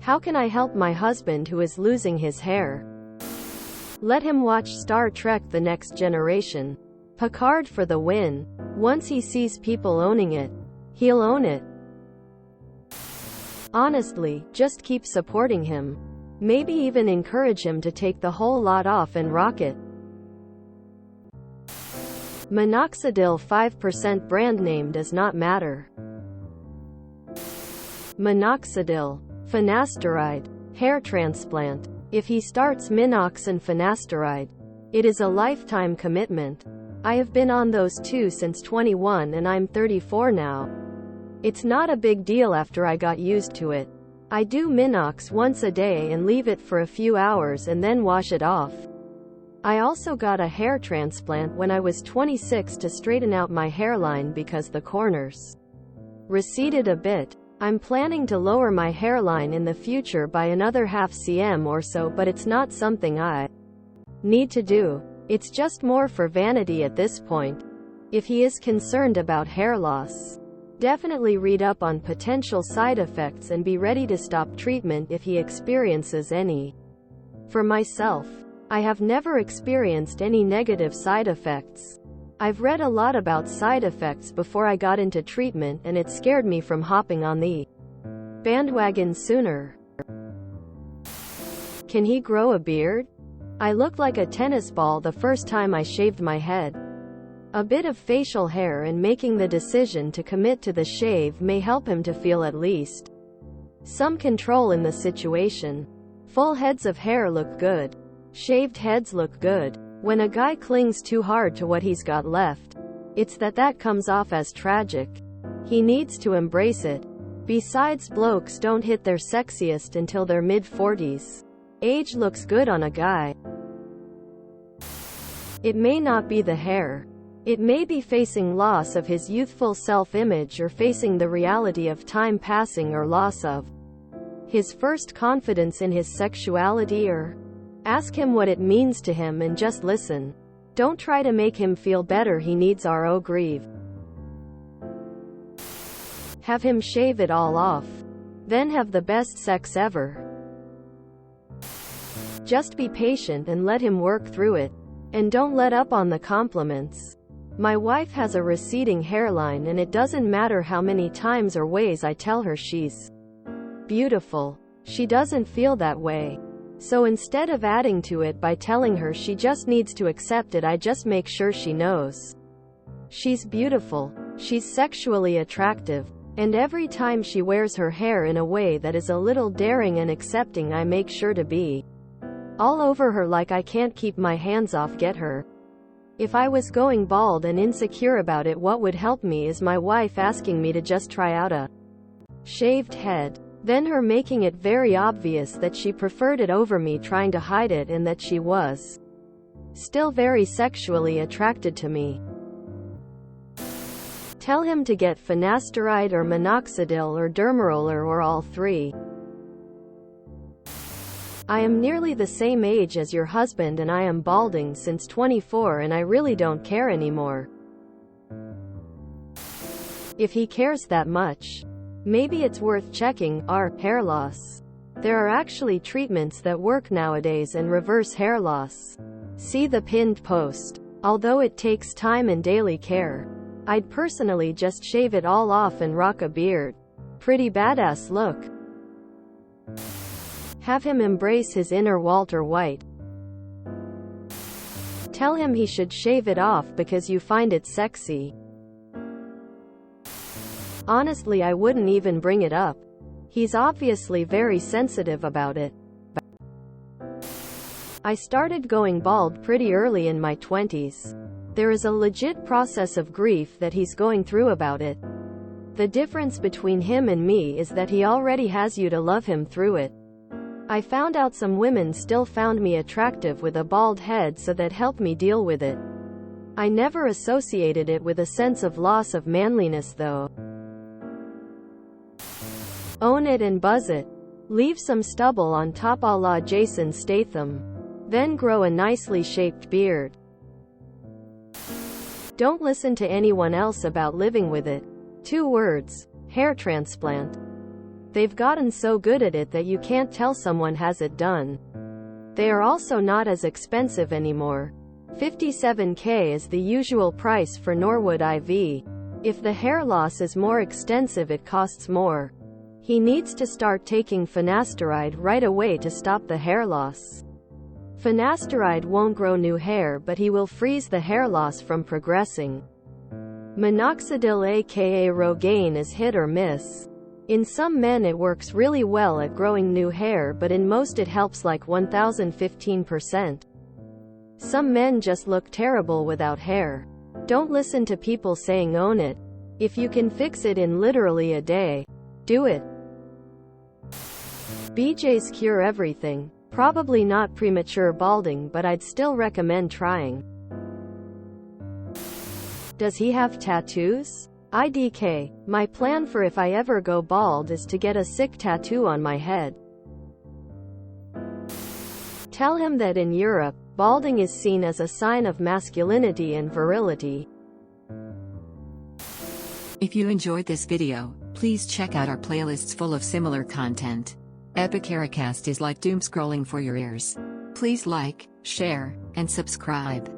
How can I help my husband who is losing his hair? Let him watch Star Trek: The Next Generation. Picard for the win. Once he sees people owning it, he'll own it. Honestly, just keep supporting him. Maybe even encourage him to take the whole lot off and rock it. Minoxidil 5% brand name does not matter. Minoxidil. Finasteride. Hair transplant. If he starts Minox and Finasteride, it is a lifetime commitment. I have been on those two since 21 and I'm 34 now. It's not a big deal after I got used to it. I do Minox once a day and leave it for a few hours and then wash it off. I also got a hair transplant when I was 26 to straighten out my hairline because the corners receded a bit. I'm planning to lower my hairline in the future by another ½ cm or so, but it's not something I need to do. It's just more for vanity at this point. If he is concerned about hair loss, definitely read up on potential side effects and be ready to stop treatment if he experiences any. For myself, I have never experienced any negative side effects. I've read a lot about side effects before I got into treatment and it scared me from hopping on the bandwagon sooner. Can he grow a beard? I looked like a tennis ball the first time I shaved my head. A bit of facial hair and making the decision to commit to the shave may help him to feel at least some control in the situation. Full heads of hair look good. Shaved heads look good. When a guy clings too hard to what he's got left, it's that comes off as tragic. He needs to embrace it. Besides, blokes don't hit their sexiest until their mid-40s. Age looks good on a guy. It may not be the hair. It may be facing loss of his youthful self-image or facing the reality of time passing or loss of his first confidence in his sexuality, or ask him what it means to him and just listen. Don't try to make him feel better. He needs RO grieve. Have him shave it all off. Then have the best sex ever. Just be patient and let him work through it. And don't let up on the compliments. My wife has a receding hairline and it doesn't matter how many times or ways I tell her she's beautiful. She doesn't feel that way. So instead of adding to it by telling her she just needs to accept it, I just make sure she knows she's beautiful. She's sexually attractive. And every time she wears her hair in a way that is a little daring and accepting, I make sure to be all over her like I can't keep my hands off get her. If I was going bald and insecure about it, what would help me is my wife asking me to just try out a shaved head. Then her making it very obvious that she preferred it over me trying to hide it and that she was still very sexually attracted to me. Tell him to get finasteride or minoxidil or dermaroller or all three. I am nearly the same age as your husband and I am balding since 24 and I really don't care anymore. If he cares that much, maybe it's worth checking our hair loss. There are actually treatments that work nowadays and reverse hair loss. See the pinned post. Although it takes time and daily care, I'd personally just shave it all off and rock a beard. Pretty badass look. Have him embrace his inner Walter White. Tell him he should shave it off because you find it sexy. Honestly, I wouldn't even bring it up. He's obviously very sensitive about it. I started going bald pretty early in my 20s. There is a legit process of grief that he's going through about it. The difference between him and me is that he already has you to love him through it. I found out some women still found me attractive with a bald head, so that helped me deal with it. I never associated it with a sense of loss of manliness though. Own it and buzz it. Leave some stubble on top a la Jason Statham. Then grow a nicely shaped beard. Don't listen to anyone else about living with it. 2 words. Hair transplant. They've gotten so good at it that you can't tell someone has it done. They are also not as expensive anymore. $57K is the usual price for Norwood IV. If the hair loss is more extensive, it costs more. He needs to start taking finasteride right away to stop the hair loss. Finasteride won't grow new hair, but he will freeze the hair loss from progressing. Minoxidil aka Rogaine is hit or miss. In some men it works really well at growing new hair, but in most it helps like 1015%. Some men just look terrible without hair. Don't listen to people saying own it. If you can fix it in literally a day, do it. BJ's cure everything. Probably not premature balding, but I'd still recommend trying. Does he have tattoos? IDK. My plan for if I ever go bald is to get a sick tattoo on my head. Tell him that in Europe, balding is seen as a sign of masculinity and virility. If you enjoyed this video, please check out our playlists full of similar content. Epicaricast is like doom scrolling for your ears. Please like, share, and subscribe.